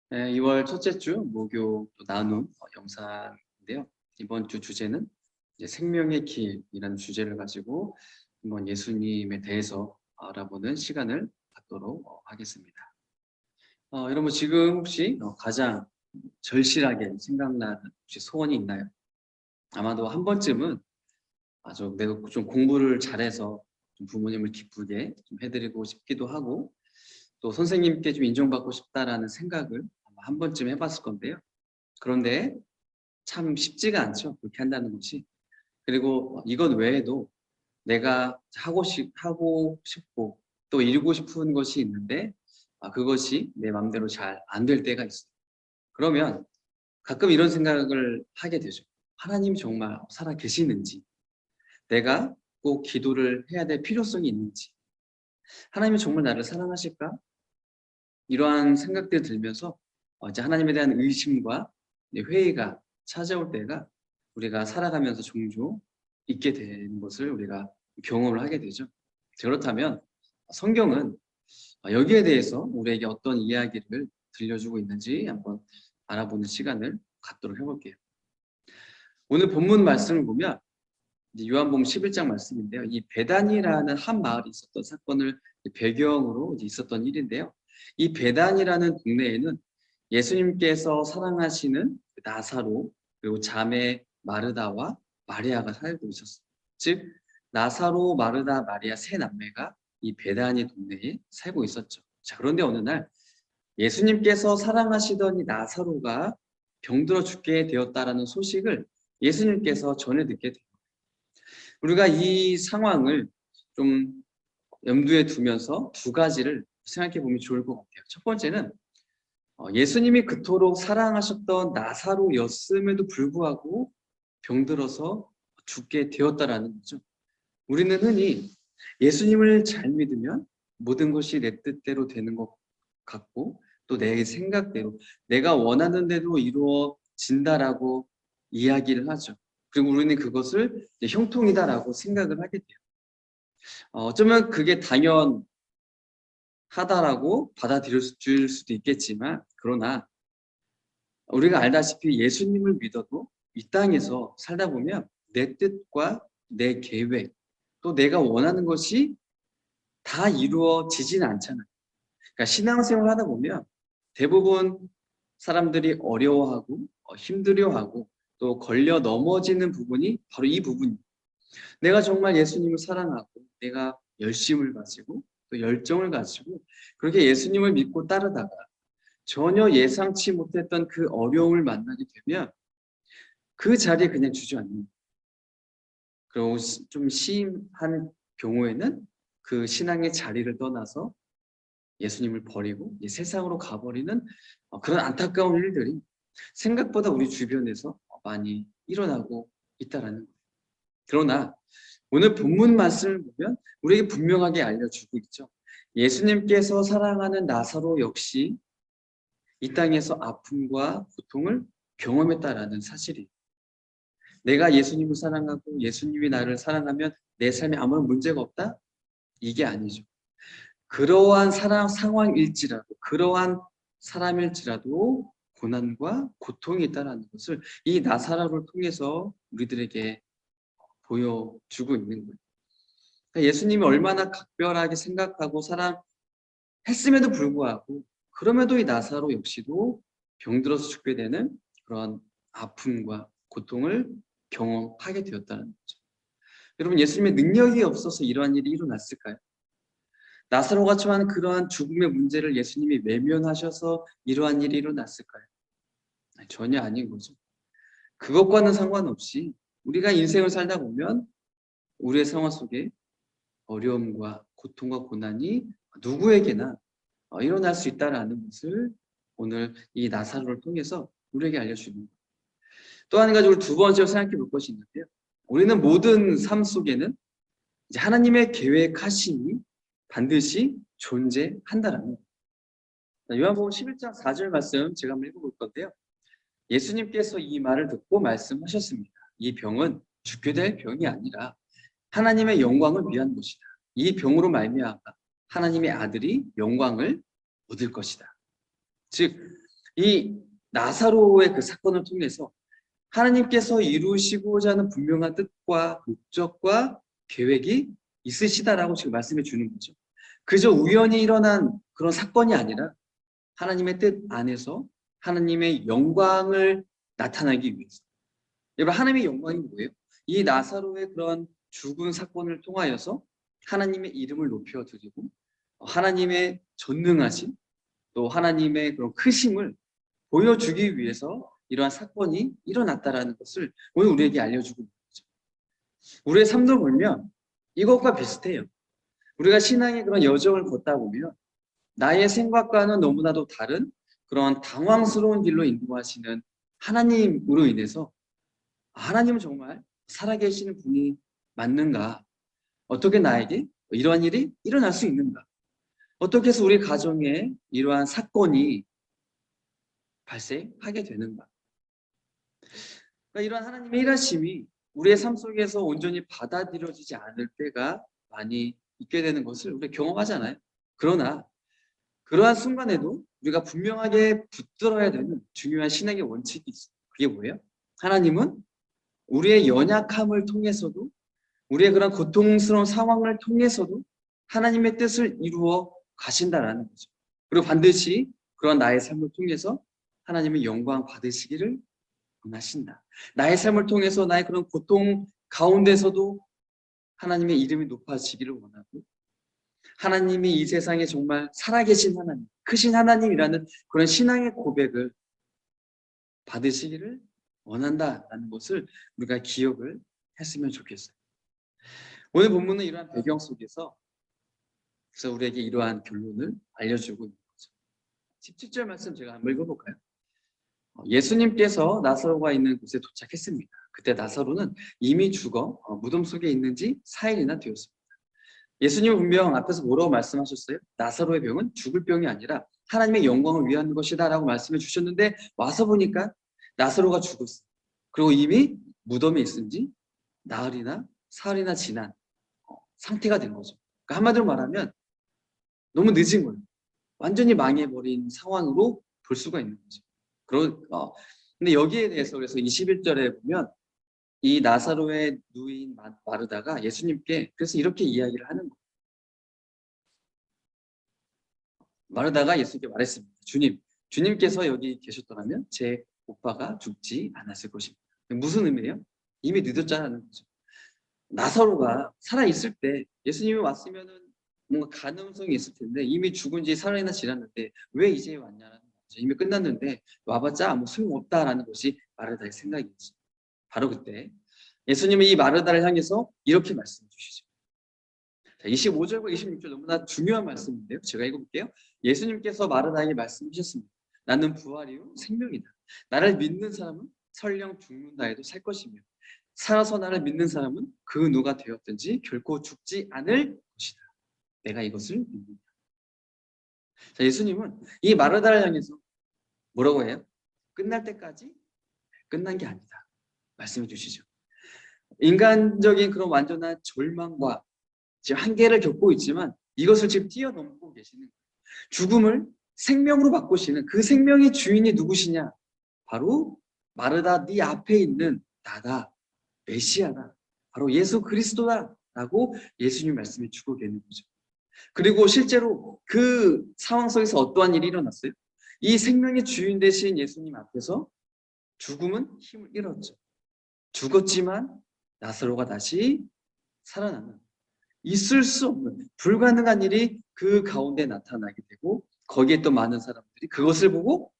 네, 2월 첫째 주 목요 나눔 영상인데요. 이번 주 주제는 이제 생명의 길이라는 주제를 가지고 한번 예수님에 대해서 알아보는 시간을 갖도록 하겠습니다. 여러분 지금 혹시 가장 절실하게 생각나는 혹시 소원이 있나요? 아마도 한 번쯤은 내가 좀 공부를 잘해서 좀 부모님을 기쁘게 좀 해드리고 싶기도 하고 또 선생님께 좀 인정받고 싶다라는 생각을 아마 한 번쯤 해봤을 건데요. 그런데 참 쉽지가 않죠. 그렇게 한다는 것이. 그리고 이것 외에도 내가 하고 싶고 또 이루고 싶은 것이 있는데 그것이 내 마음대로 잘 안 될 때가 있어요. 그러면 가끔 이런 생각을 하게 되죠. 하나님이 정말 살아 계시는지, 내가 꼭 기도를 해야 될 필요성이 있는지, 하나님이 정말 나를 사랑하실까? 이러한 생각들이 들면서 이제 하나님에 대한 의심과 회의가 찾아올 때가 우리가 살아가면서 종종 있게 되는 것을 우리가 경험을 하게 되죠. 그렇다면 성경은 여기에 대해서 우리에게 어떤 이야기를 들려주고 있는지 한번 알아보는 시간을 갖도록 해볼게요. 오늘 본문 말씀을 보면 요한복음 11장 말씀인데요. 이 베단이라는 한 마을이 있었던 사건을 배경으로 있었던 일인데요. 이 베단이라는 동네에는 예수님께서 사랑하시는 나사로 그리고 자매 마르다와 마리아가 살고 있었어요. 즉 나사로, 마르다, 마리아 세 남매가 이 베다니 동네에 살고 있었죠. 자, 그런데 어느 날 예수님께서 사랑하시던 이 나사로가 병들어 죽게 되었다라는 소식을 예수님께서 전해 듣게 돼요. 우리가 이 상황을 좀 염두에 두면서 두 가지를 생각해 보면 좋을 것 같아요. 첫 번째는 예수님이 그토록 사랑하셨던 나사로였음에도 불구하고 병들어서 죽게 되었다라는 거죠. 우리는 흔히 예수님을 잘 믿으면 모든 것이 내 뜻대로 되는 것 같고 또 내 생각대로 내가 원하는 대로 이루어진다라고 이야기를 하죠. 그리고 우리는 그것을 형통이다라고 생각을 하게 돼요. 어쩌면 그게 당연하다라고 받아들일 수도 있겠지만 그러나 우리가 알다시피 예수님을 믿어도 이 땅에서 살다 보면 내 뜻과 내 계획 또 내가 원하는 것이 다 이루어지지는 않잖아요. 그러니까 신앙생활 하다 보면 대부분 사람들이 어려워하고 힘들어하고 또 걸려 넘어지는 부분이 바로 이 부분이에요. 내가 정말 예수님을 사랑하고 내가 열심을 가지고 또 열정을 가지고 그렇게 예수님을 믿고 따르다가 전혀 예상치 못했던 그 어려움을 만나게 되면 그 자리에 그냥 주저앉는 거예요. 그리고 좀 심한 경우에는 그 신앙의 자리를 떠나서 예수님을 버리고 이 세상으로 가버리는 그런 안타까운 일들이 생각보다 우리 주변에서 많이 일어나고 있다라는 거예요. 그러나 오늘 본문 말씀을 보면 우리에게 분명하게 알려주고 있죠. 예수님께서 사랑하는 나사로 역시 이 땅에서 아픔과 고통을 경험했다라는 사실이 내가 예수님을 사랑하고 예수님이 나를 사랑하면 내 삶에 아무런 문제가 없다? 이게 아니죠. 그러한 상황일지라도 그러한 사람일지라도 고난과 고통이 있다는 것을 이 나사로를 통해서 우리들에게 보여주고 있는 거예요. 그러니까 예수님이 얼마나 각별하게 생각하고 사랑했음에도 불구하고 그럼에도 이 나사로 역시도 병들어서 죽게 되는 그런 아픔과 고통을 경험하게 되었다는 거죠. 여러분 예수님의 능력이 없어서 이러한 일이 일어났을까요? 나사로가 처한 그러한 죽음의 문제를 예수님이 외면하셔서 이러한 일이 일어났을까요? 전혀 아닌 거죠. 그것과는 상관없이 우리가 인생을 살다 보면 우리의 상황 속에 어려움과 고통과 고난이 누구에게나 일어날 수 있다는 것을 오늘 이 나사로를 통해서 우리에게 알려주는 거예요. 또 한 가지 우리 두 번째로 생각해 볼 것이 있는데요. 우리는 모든 삶 속에는 이제 하나님의 계획하심이 반드시 존재한다라는 거예요. 요한복음 11장 4절 말씀 제가 한번 읽어볼 건데요. 예수님께서 이 말을 듣고 말씀하셨습니다. 이 병은 죽게 될 병이 아니라 하나님의 영광을 위한 것이다. 이 병으로 말미암아 하나님의 아들이 영광을 얻을 것이다. 즉 이 나사로의 그 사건을 통해서 하나님께서 이루시고자 하는 분명한 뜻과 목적과 계획이 있으시다라고 지금 말씀해 주는 거죠. 그저 우연히 일어난 그런 사건이 아니라 하나님의 뜻 안에서 하나님의 영광을 나타나기 위해서. 여러분, 하나님의 영광이 뭐예요? 이 나사로의 그런 죽은 사건을 통하여서 하나님의 이름을 높여드리고 하나님의 전능하신 또 하나님의 그런 크심을 보여주기 위해서 이러한 사건이 일어났다라는 것을 오늘 우리에게 알려주고 있는 거죠. 우리의 삶도 보면 이것과 비슷해요. 우리가 신앙의 그런 여정을 걷다 보면 나의 생각과는 너무나도 다른 그런 당황스러운 길로 인도하시는 하나님으로 인해서 하나님은 정말 살아계시는 분이 맞는가? 어떻게 나에게 이러한 일이 일어날 수 있는가? 어떻게 해서 우리 가정에 이러한 사건이 발생하게 되는가? 그러니까 이러한 하나님의 일하심이 우리의 삶 속에서 온전히 받아들여지지 않을 때가 많이 있게 되는 것을 우리가 경험하잖아요. 그러나 그러한 순간에도 우리가 분명하게 붙들어야 되는 중요한 신앙의 원칙이 있어요. 그게 뭐예요? 하나님은 우리의 연약함을 통해서도 우리의 그런 고통스러운 상황을 통해서도 하나님의 뜻을 이루어 가신다라는 거죠. 그리고 반드시 그런 나의 삶을 통해서 하나님의 영광 받으시기를 원하신다. 나의 삶을 통해서 나의 그런 고통 가운데서도 하나님의 이름이 높아지기를 원하고 하나님이 이 세상에 정말 살아계신 하나님, 크신 하나님이라는 그런 신앙의 고백을 받으시기를 원한다라는 것을 우리가 기억을 했으면 좋겠어요. 오늘 본문은 이러한 배경 속에서 그래서 우리에게 이러한 결론을 알려주고 있는 거죠. 17절 말씀 제가 한번 읽어볼까요? 예수님께서 나사로가 있는 곳에 도착했습니다. 그때 나사로는 이미 죽어 무덤 속에 있는지 4일이나 되었습니다. 예수님은 분명 앞에서 뭐라고 말씀하셨어요? 나사로의 병은 죽을 병이 아니라 하나님의 영광을 위한 것이다 라고 말씀해 주셨는데 와서 보니까 나사로가 죽었어요. 그리고 이미 무덤에 있은 지 나흘이나 사흘이나 지난 상태가 된 거죠. 그러니까 한마디로 말하면 너무 늦은 거예요. 완전히 망해버린 상황으로 볼 수가 있는 거죠. 근데 여기에 대해서 그래서 21절에 보면 이 나사로의 누인 마르다가 예수님께 그래서 이렇게 이야기를 하는 거예요. 마르다가 예수님께 말했습니다. 주님께서 여기 계셨더라면 제 오빠가 죽지 않았을 것입니다. 무슨 의미예요? 이미 늦었잖아는 거죠. 나사로가 살아있을 때 예수님이 왔으면은 뭔가 가능성이 있을 텐데 이미 죽은 지 사흘이나 지났는데 왜 이제 왔냐라는 거죠. 이미 끝났는데 와봤자 아무 소용없다라는 것이 마르다의 생각이었죠. 바로 그때 예수님이 이 마르다를 향해서 이렇게 말씀해 주시죠. 25절과 26절 너무나 중요한 말씀인데요. 제가 읽어볼게요. 예수님께서 마르다에게 말씀하셨습니다. 나는 부활이요 생명이다. 나를 믿는 사람은 설령 죽는다 해도 살 것이며 살아서 나를 믿는 사람은 그 누가 되었든지 결코 죽지 않을 것이다. 내가 이것을 믿는다. 자, 예수님은 이 마르다를 향해서 뭐라고 해요? 끝날 때까지 끝난 게 아니다. 말씀해 주시죠. 인간적인 그런 완전한 절망과 지금 한계를 겪고 있지만 이것을 지금 뛰어넘고 계시는 거예요. 죽음을 생명으로 바꾸시는 그 생명의 주인이 누구시냐? 바로 마르다 네 앞에 있는 나다. 메시아다. 바로 예수 그리스도다. 라고 예수님 말씀해 주고 계는 거죠. 그리고 실제로 그 상황 속에서 어떠한 일이 일어났어요? 이 생명의 주인 되신 예수님 앞에서 죽음은 힘을 잃었죠. 죽었지만 나사로가 다시 살아나는 있을 수 없는 불가능한 일이 그 가운데 나타나게 되고 거기에 또 많은 사람들이 그것을 보고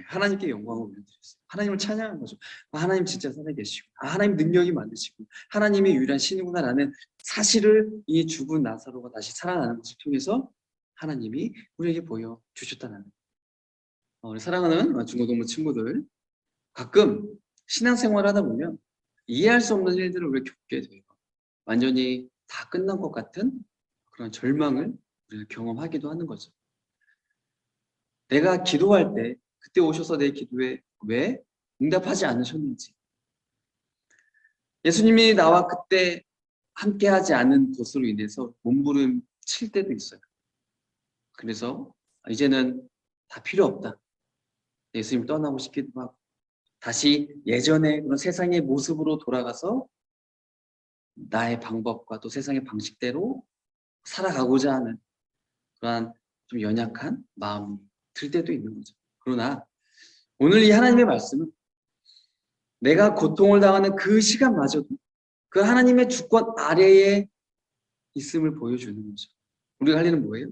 하나님께 영광을 올려드렸어요. 하나님을 찬양한 거죠. 하나님 진짜 살아계시고 하나님 능력이 많으시고 하나님이 유일한 신이구나라는 사실을 이 죽은 나사로가 다시 살아나는 것을 통해서 하나님이 우리에게 보여주셨다는 거예요. 사랑하는 중고동무 친구들, 가끔 신앙생활을 하다 보면 이해할 수 없는 일들을 우리가 겪게 돼요. 완전히 다 끝난 것 같은 그런 절망을 우리가 경험하기도 하는 거죠. 내가 기도할 때 그때 오셔서 내 기도에 왜 응답하지 않으셨는지, 예수님이 나와 그때 함께하지 않은 것으로 인해서 몸부림 칠 때도 있어요. 그래서 이제는 다 필요 없다. 예수님 떠나고 싶기도 하고 다시 예전의 그런 세상의 모습으로 돌아가서 나의 방법과 또 세상의 방식대로 살아가고자 하는 그러한 좀 연약한 마음이 들 때도 있는 거죠. 그러나 오늘 이 하나님의 말씀은 내가 고통을 당하는 그 시간마저도 그 하나님의 주권 아래에 있음을 보여주는 거죠. 우리가 할 일은 뭐예요?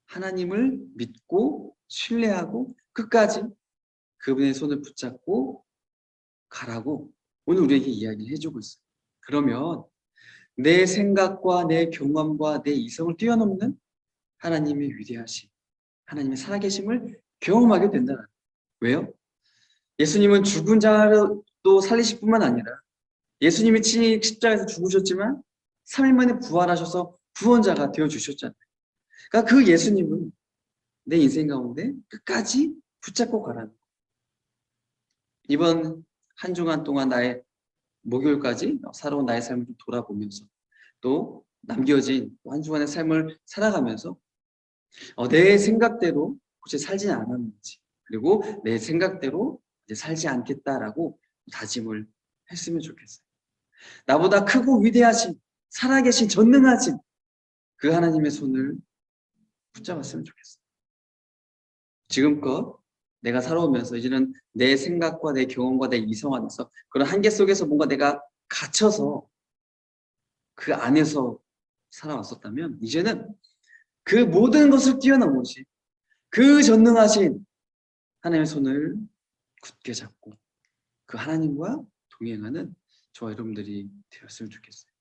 하나님을 믿고 신뢰하고 끝까지 그분의 손을 붙잡고 가라고 오늘 우리에게 이야기를 해주고 있어요. 그러면 내 생각과 내 경험과 내 이성을 뛰어넘는 하나님의 위대하심, 하나님의 살아계심을 경험하게 된다. 왜요? 예수님은 죽은 자도 살리실 뿐만 아니라 예수님이 친히 십자가에서 죽으셨지만 3일 만에 부활하셔서 구원자가 되어주셨잖아요. 그러니까 그 예수님은 내 인생 가운데 끝까지 붙잡고 가라는 거예요. 이번 한 주간 동안 나의 목요일까지 살아온 나의 삶을 좀 돌아보면서 또 남겨진 한 주간의 삶을 살아가면서 내 생각대로 혹시 살지는 않았는지 그리고 내 생각대로 이제 살지 않겠다라고 다짐을 했으면 좋겠어요. 나보다 크고 위대하신 살아계신 전능하신 그 하나님의 손을 붙잡았으면 좋겠어요. 지금껏 내가 살아오면서 이제는 내 생각과 내 경험과 내 이성 안에서 그런 한계 속에서 뭔가 내가 갇혀서 그 안에서 살아왔었다면 이제는 그 모든 것을 뛰어넘으신 그 전능하신 하나님의 손을 굳게 잡고 그 하나님과 동행하는 저와 여러분들이 되었으면 좋겠어요.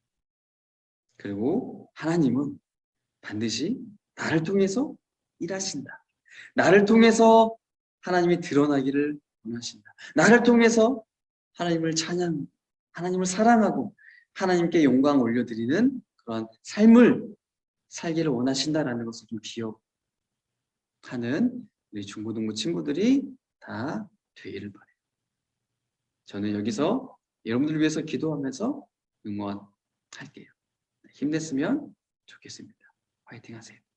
그리고 하나님은 반드시 나를 통해서 일하신다. 나를 통해서 하나님이 드러나기를 원하신다. 나를 통해서 하나님을 찬양, 하나님을 사랑하고 하나님께 영광 올려드리는 그런 삶을 살기를 원하신다라는 것을 좀 기억하는 우리 중고등부 친구들이 다 되기를 바라요. 저는 여기서 여러분들을 위해서 기도하면서 응원할게요. 힘냈으면 좋겠습니다. 화이팅 하세요.